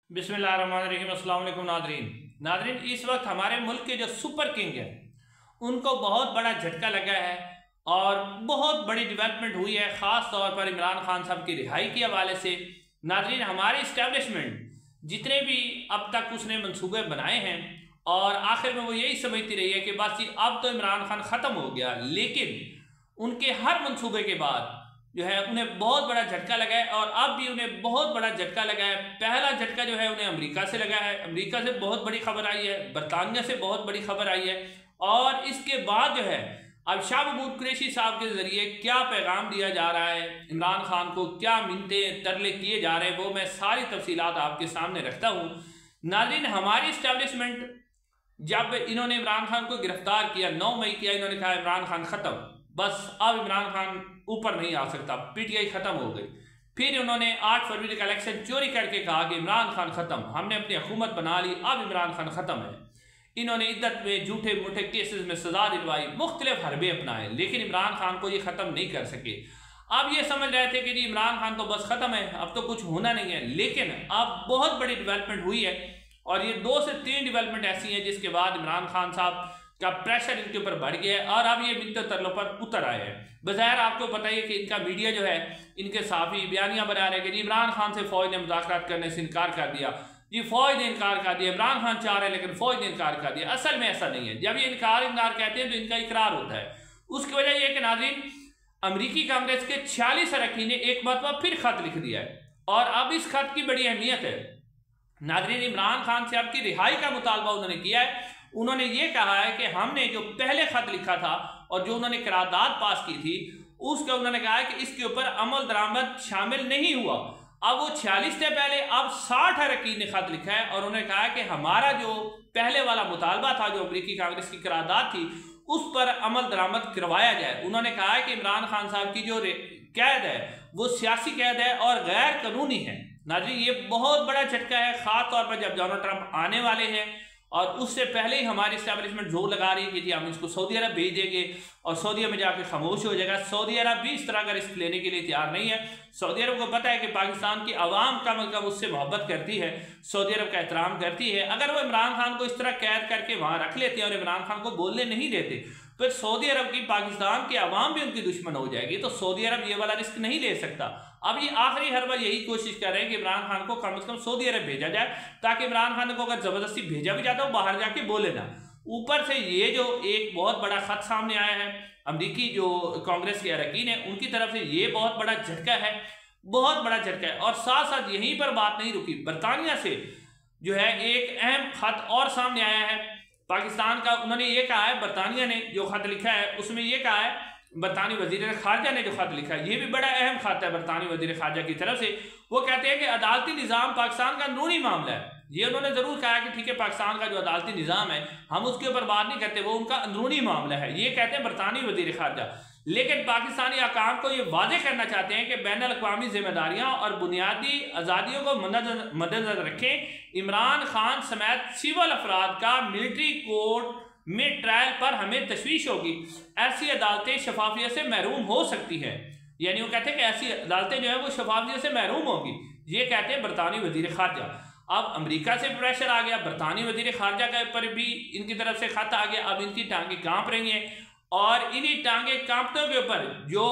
बिस्मिल्लाहिर्रहमानिर्रहीम। अस्सलाम वालेकुम नादरीन, इस वक्त हमारे मुल्क के जो सुपर किंग हैं उनको बहुत बड़ा झटका लगा है और बहुत बड़ी डेवलपमेंट हुई है, ख़ास तौर पर इमरान खान साहब की रिहाई के हवाले से। नादरीन, हमारे इस्टेब्लिशमेंट जितने भी अब तक उसने मंसूबे बनाए हैं और आखिर में वो यही समझती रही है कि बस जी अब तो इमरान खान ख़त्म हो गया, लेकिन उनके हर मंसूबे के बाद जो है उन्हें बहुत बड़ा झटका लगा है और अब भी उन्हें बहुत बड़ा झटका लगा है। पहला झटका जो है उन्हें अमेरिका से लगा है, अमेरिका से बहुत बड़ी खबर आई है, बरतानिया से बहुत बड़ी खबर आई है और इसके बाद जो है अब शाह महमूद कुरैशी साहब के जरिए क्या पैगाम दिया जा रहा है, इमरान खान को क्या मिन्नते तरले किए जा रहे हैं, वो मैं सारी तफसीलात आपके सामने रखता हूँ। नाज़रीन, हमारी इस्टेब्लिशमेंट जब इन्होंने इमरान खान को गिरफ्तार किया 9 मई किया, इन्होंने कहा इमरान खान खत्म, बस अब इमरान खान ऊपर नहीं आ सकता, पीटीआई खत्म हो गई। फिर उन्होंने 8 फरवरी का इलेक्शन चोरी करके कहा कि इमरान खान खत्म, हमने अपनी हुकूमत बना ली, अब इमरान खान खत्म है। इन्होंने इद्दत में झूठे मूठे केसेस में सजा दिलवाई, मुख्तलिफ हरबे अपनाए, लेकिन इमरान खान को ये खत्म नहीं कर सके। अब ये समझ रहे थे कि जी इमरान खान तो बस खत्म है, अब तो कुछ होना नहीं है, लेकिन अब बहुत बड़ी डेवलपमेंट हुई है और ये 2 से 3 डेवलपमेंट ऐसी हैं जिसके बाद इमरान खान साहब का प्रेशर इनके ऊपर बढ़ गया है और अब ये मिन्नत तरलों पर उतर आए हैं। बज़ाहिर आपको पता ही है कि इनका मीडिया जो है, इनके साफी बयानियां बना रहे हैं कि इमरान खान से फौज ने मुज़ाकरात करने से इनकार कर दिया, जी फौज ने इनकार कर दिया, इमरान खान चाह रहे हैं लेकिन फौज ने इनकार कर दिया। असल में ऐसा नहीं है, जब ये इनकार कहते हैं तो इनका इकरार होता है। उसकी वजह यह है कि नाज़रीन, अमरीकी कांग्रेस के 46 अरकान ने एक मरतबा फिर खत लिख दिया है और अब इस खत की बड़ी अहमियत है। नाज़रीन, इमरान खान से आपकी रिहाई का मुतालबा उन्होंने किया है। उन्होंने ये कहा है कि हमने जो पहले खत लिखा था और जो उन्होंने करारदाद पास की थी उसका उन्होंने कहा है कि इसके ऊपर अमल दरामद शामिल नहीं हुआ। अब वो 46 से पहले अब 60 अरकान ने खत लिखा है और उन्होंने कहा है कि हमारा जो पहले वाला मुतालबा था, जो अमरीकी कांग्रेस की करारदाद थी, उस पर अमल दरामद करवाया जाए। उन्होंने कहा है कि इमरान खान साहब की जो कैद है वो सियासी कैद है और गैर कानूनी है। नाज़रीन, ये बहुत बड़ा झटका है, खास तौर पर जब डोनाल्ड ट्रंप आने वाले हैं और उससे पहले ही हमारी इस्टेब्लिशमेंट जोर लगा रही है कि जी हम इसको सऊदी अरब भेज देंगे और सऊदी अरब में जाके खामोश हो जाएगा। सऊदी अरब भी इस तरह का रिस्क लेने के लिए तैयार नहीं है। सऊदी अरब को पता है कि पाकिस्तान की आवाम कम अज़ कम उससे मोहब्बत करती है, सऊदी अरब का एहतराम करती है। अगर वो इमरान खान को इस तरह कैद करके वहाँ रख लेते हैं और इमरान खान को बोलने नहीं देते तो सऊदी अरब की, पाकिस्तान की आवाम भी उनकी दुश्मन हो जाएगी, तो सऊदी अरब ये वाला रिस्क नहीं ले सकता। अब ये आखिरी हर बार यही कोशिश कर रहे हैं कि इमरान खान को कम से कम सऊदी अरब भेजा जाए ताकि इमरान खान को अगर जबरदस्ती भेजा भी जाता है वो बाहर जाके बोले ना। ऊपर से ये जो एक बहुत बड़ा खत सामने आया है अमरीकी जो कांग्रेस के अरकान है उनकी तरफ से, ये बहुत बड़ा झटका है, बहुत बड़ा झटका है। और साथ साथ यहीं पर बात नहीं रुकी, बरतानिया से जो है एक अहम खत और सामने आया है पाकिस्तान का। उन्होंने ये कहा है, बरतानिया ने जो खत लिखा है उसमें ये कहा है, बरतानी वजीर खारजा ने जो खत लिखा है, ये भी बड़ा अहम खत है बरतानी वजीर खारजा की तरफ से। वो कहते हैं कि अदालती निज़ाम पाकिस्तान का अंदरूनी मामला है। ये उन्होंने ज़रूर कहा कि ठीक है, पाकिस्तान का जो अदालती निज़ाम है हम उसके ऊपर बात नहीं करते, वो उनका अंदरूनी मामला है, ये कहते हैं बरतानी वजीर खारजा। लेकिन पाकिस्तानी अकाम को ये वाज़े करना चाहते हैं कि बैनुल अक़वामी जिम्मेदारियाँ और बुनियादी आज़ादियों को मद्देनज़र रखें। इमरान खान समेत सिविल अफराद का मिलिट्री कोर्ट में ट्रायल पर हमें तशवीश होगी, ऐसी अदालतें शफाफियत से महरूम हो सकती हैं। यानी वो कहते हैं कि ऐसी अदालतें जो है वो शफाफियत से महरूम होगी, ये कहते हैं बरतानी वजीर खारजा। अब अमेरिका से प्रेशर आ गया, बरतानी वजीर खारजा के पर भी इनकी तरफ से खत आ गया। अब इनकी टांगें कांप रही हैं और इन्हीं टांगे कांपतों के ऊपर जो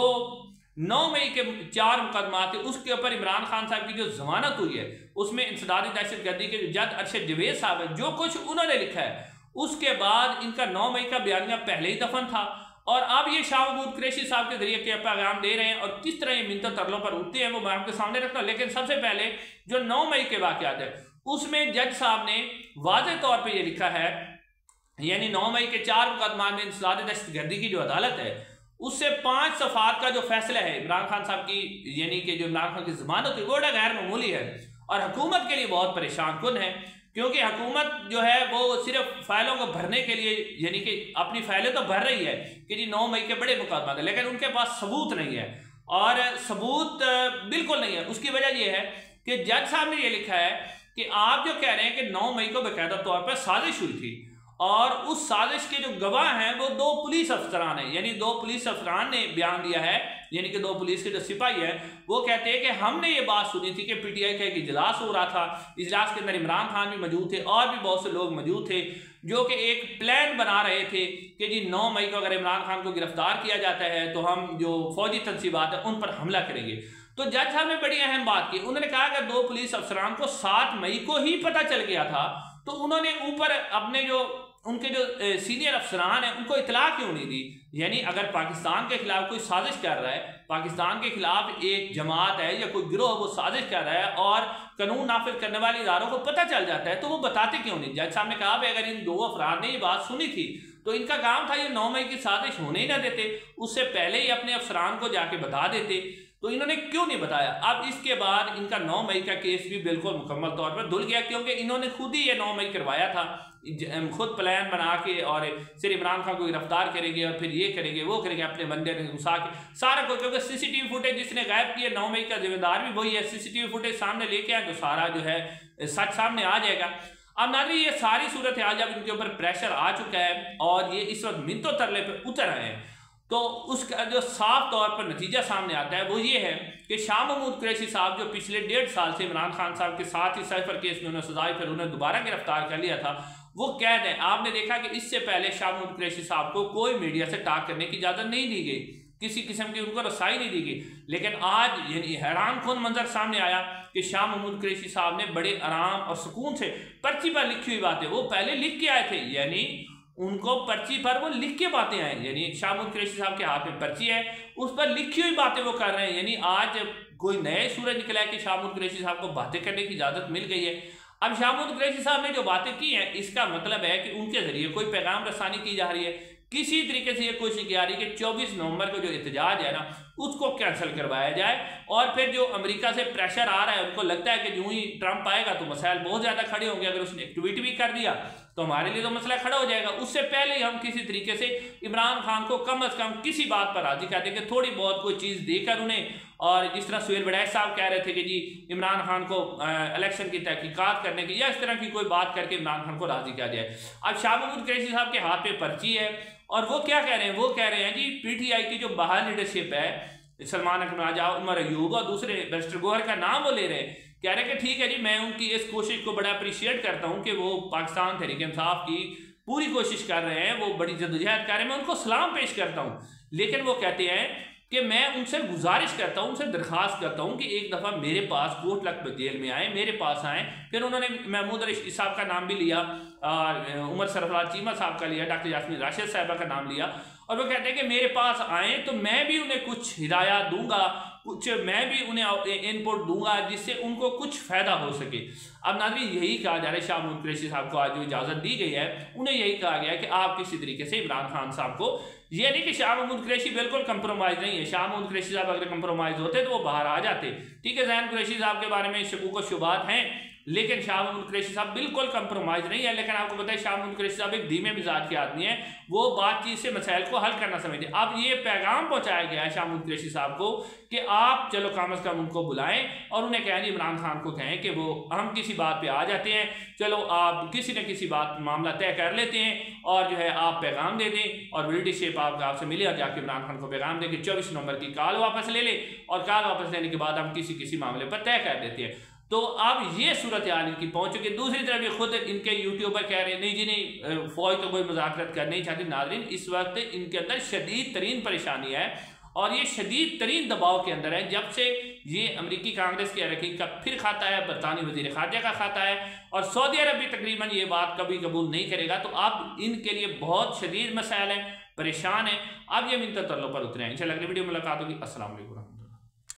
9 मई के 4 मुकदमा थे उसके ऊपर इमरान खान साहब की जो जमानत हुई है उसमें इंसदादी दहशतगर्दी के जज अरशद जवेद साहब है, जो कुछ उन्होंने लिखा है उसके बाद इनका 9 मई का बयानिया पहले ही दफन था और अब ये शाह महमूद कुरैशी साहब के जरिए क्या पैगाम दे रहे हैं और किस तरह ये मिन्नत तरलों पर उठते हैं वो मैं आपके सामने रखता हूँ। लेकिन सबसे पहले जो 9 मई के वाक़यात है उसमें जज साहब ने वाज़े तौर पर यह लिखा है, यानी 9 मई के 4 मुकदमा में इंसदादी दहशतगर्दी की जो अदालत है उससे 5 सफ़ात का जो फैसला है इमरान खान साहब की, यानी कि जो इमरान खान की जमानत है वो गैर मामूली है और हुकूमत के लिए बहुत परेशान कुन है, क्योंकि हुकूमत जो है वो सिर्फ फाइलों को भरने के लिए, यानी कि अपनी फाइलें तो भर रही है कि जी 9 मई के बड़े मुकदमा थे, लेकिन उनके पास सबूत नहीं है और सबूत बिल्कुल नहीं है। उसकी वजह यह है कि जज साहब ने यह लिखा है कि आप जो कह रहे हैं कि 9 मई को बाकायदा तौर पर साजिश हुई थी और उस साजिश के जो गवाह हैं वो 2 पुलिस अफसरान हैं, यानी 2 पुलिस अफसरान ने बयान दिया है, यानी कि 2 पुलिस के जो सिपाही हैं वो कहते हैं कि हमने ये बात सुनी थी कि पीटीआई का एक इजलास हो रहा था, इजलास के अंदर इमरान खान भी मौजूद थे और भी बहुत से लोग मौजूद थे जो कि एक प्लान बना रहे थे कि जी 9 मई को अगर इमरान खान को गिरफ्तार किया जाता है तो हम जो फौजी तंसीबात है उन पर हमला करेंगे। तो जज साहब ने बड़ी अहम बात की, उन्होंने कहा कि 2 पुलिस अफसरान को 7 मई को ही पता चल गया था, तो उन्होंने ऊपर अपने जो उनके जो सीनियर अफसरान हैं उनको इतला क्यों नहीं दी। यानी अगर पाकिस्तान के खिलाफ कोई साजिश कर रहा है, पाकिस्तान के खिलाफ एक जमात है या कोई गिरोह वो साजिश कर रहा है और कानून नाफिज करने वाले इदारों को पता चल जाता है तो वो बताते क्यों नहीं। जज साहब ने कहा भाई अगर इन 2 अफराद ने ये बात सुनी थी तो इनका काम था ये 9 मई की साजिश होने ही ना देते, उससे पहले ही अपने अफसरान को जाके बता देते, तो इन्होंने क्यों नहीं बताया। अब इसके बाद इनका 9 मई का केस भी बिल्कुल मुकम्मल तौर पर धुल गया, क्योंकि इन्होंने खुद ही ये 9 मई करवाया था, खुद प्लान बना के और सिर्फ इमरान खान को गिरफ्तार करेंगे और फिर ये करेंगे वो करेंगे, अपने बंदे ने घुसा के सारा कुछ, क्योंकि सीसीटीवी फुटेज जिसने गायब किया 9 मई का जिम्मेदार भी वही है। सीसीटीवी फुटेज सामने लेके आए तो सारा जो है सच सामने आ जाएगा। अब नाज़रीन ये सारी सूरत हाल जब इनके ऊपर प्रेशर आ चुका है और ये इस वक्त मिन्नतों तरले पर उतर आए हैं तो उसका जो साफ तौर पर नतीजा सामने आता है वो ये है कि शाह महमूद कुरैशी साहब जो पिछले 1.5 साल से इमरान खान साहब के साथ ही साइफर केस में उन्हें सजाई फिर उन्हें दोबारा गिरफ्तार कर लिया था, वो कैद है। आपने देखा कि इससे पहले शाह महमूद कुरैशी साहब को कोई मीडिया से टॉक करने की इजाज़त नहीं दी गई, किसी किस्म की उनको रसाई नहीं दी गई, लेकिन आज यानी हैरान कुन मंजर सामने आया कि शाह महमूद कुरैशी साहब ने बड़े आराम और सुकून से पर्ची पर लिखी हुई बातें वो पहले लिख के आए थे, यानी उनको पर्ची पर वो लिख के बातें आए, यानी शाह महमूद कुरैशी साहब के हाथ में पर्ची है उस पर लिखी हुई बातें वो कर रहे हैं। यानी आज कोई नए सूरज निकला है कि शाह महमूद कुरैशी साहब को बातें करने की इजाजत मिल गई है। अब शाह महमूद कुरैशी साहब ने जो बातें की हैं इसका मतलब है कि उनके जरिए कोई पैगाम रसानी की जा रही है, किसी तरीके से ये कोशिश की जा रही है कि 24 नवंबर को जो एहतजाज है ना उसको कैंसिल करवाया जाए, और फिर जो अमेरिका से प्रेशर आ रहा है उनको लगता है कि जो ही ट्रंप आएगा तो मसाइल बहुत ज़्यादा खड़े होंगे, अगर उसने एक ट्वीट भी कर दिया तो हमारे लिए तो मसला खड़ा हो जाएगा, उससे पहले ही हम किसी तरीके से इमरान खान को कम अज़ कम किसी बात पर राजी कर देंगे, थोड़ी बहुत कोई चीज़ देकर उन्हें। और जिस तरह सुहेल बड़ैच साहब कह रहे थे कि जी इमरान खान को इलेक्शन की तहकीकात करने की या इस तरह की कोई बात करके इमरान खान को राजी किया जाए। अब शाह महमूद कुरैशी साहब के हाथ पे पर्ची है और वो क्या कह रहे हैं, वो कह रहे हैं जी पीटीआई की जो बाहर लीडरशिप है, सलमान अकबर आजाद, उमर अयूब और दूसरे बैरिस्टर गोहर का नाम वो ले रहे हैं, कह रहे हैं कि ठीक है जी मैं उनकी इस कोशिश को बड़ा अप्रिशिएट करता हूं कि वो पाकिस्तान तहरीक इंसाफ की पूरी कोशिश कर रहे हैं, वो बड़ी जद्दोजहद कर रहे हैं, मैं उनको सलाम पेश करता हूं, लेकिन वो कहते हैं कि मैं उनसे गुजारिश करता हूं, उनसे दरख्वास्त करता हूं कि एक दफ़ा मेरे पास कोट लखपत जेल में आए, मेरे पास आए। फिर उन्होंने महमूद रशीद साहब का नाम भी लिया और उमर सरफराज चीमा साहब का लिया, डॉक्टर यास्मीन राशिद साहबा का नाम लिया, और वो कहते हैं कि मेरे पास आए तो मैं भी उन्हें कुछ हिदायत दूंगा, कुछ मैं भी उन्हें इनपुट दूंगा जिससे उनको कुछ फ़ायदा हो सके। अब नाज़रीन यही कहा जा रहा है, शाह महमूद कुरैशी साहब को आज जो इजाज़त दी गई है उन्हें यही कहा गया है कि आप किसी तरीके से इमरान खान साहब को, ये नहीं कि शाह महमूद कुरैशी बिल्कुल कंप्रोमाइज़ नहीं है, शाह महमूद कुरैशी साहब अगर कंप्रोमाइज़ होते तो वो बाहर आ जाते, ठीक है। ज़ैन कुरैशी साहब के बारे में शकूक व शुबात हैं, लेकिन शाह महमूद कुरैशी साहब बिल्कुल कंप्रोमाइज़ नहीं है। लेकिन आपको पता है शाह महमूद कुरैशी साहब एक धीमे मिजाज के आदमी हैं, वो बातचीत से मसाइल को हल करना समझते हैं। अब ये पैगाम पहुंचाया गया है शाह महमूद कुरैशी साहब को कि आप चलो कम अज़ कम उनको बुलाएं और उन्हें कहें इमरान खान को कहें कि वो हम किसी बात पे आ जाते हैं, चलो आप किसी न किसी बात मामला तय कर लेते हैं और जो है आप पैगाम दे दें और लीडरशिप आपसे मिले और जाके इमरान खान को पैगाम दें कि 24 नवंबर की कॉल वापस ले लें और कॉल वापस लेने के बाद हम किसी मामले पर तय कर देते हैं। तो अब ये सूरत हाल इनकी पहुंच चुकी है। दूसरी तरफ ये खुद इनके यूट्यूबर कह रहे हैं नहीं जी नहीं फौज तो कोई मुज़ाकरत करना नहीं चाहती। नाज़रीन इस वक्त इनके अंदर शदीद तरीन परेशानी है और ये शदीद तरीन दबाव के अंदर है जब से ये अमरीकी कांग्रेस के अरकान का फिर खाता है, बरतानी वज़ीर ख़ारजा का खाता है और सऊदी अरब भी तकरीबन ये बात कभी कबूल नहीं करेगा। तो अब इनके लिए बहुत शदीद मसाइल हैं, परेशान है। अब ये मिन्नत तरलों पर उतरे हैं। इंशाअल्लाह अगली वीडियो में मुलाकात होगी। अस्सलाम वालेकुम।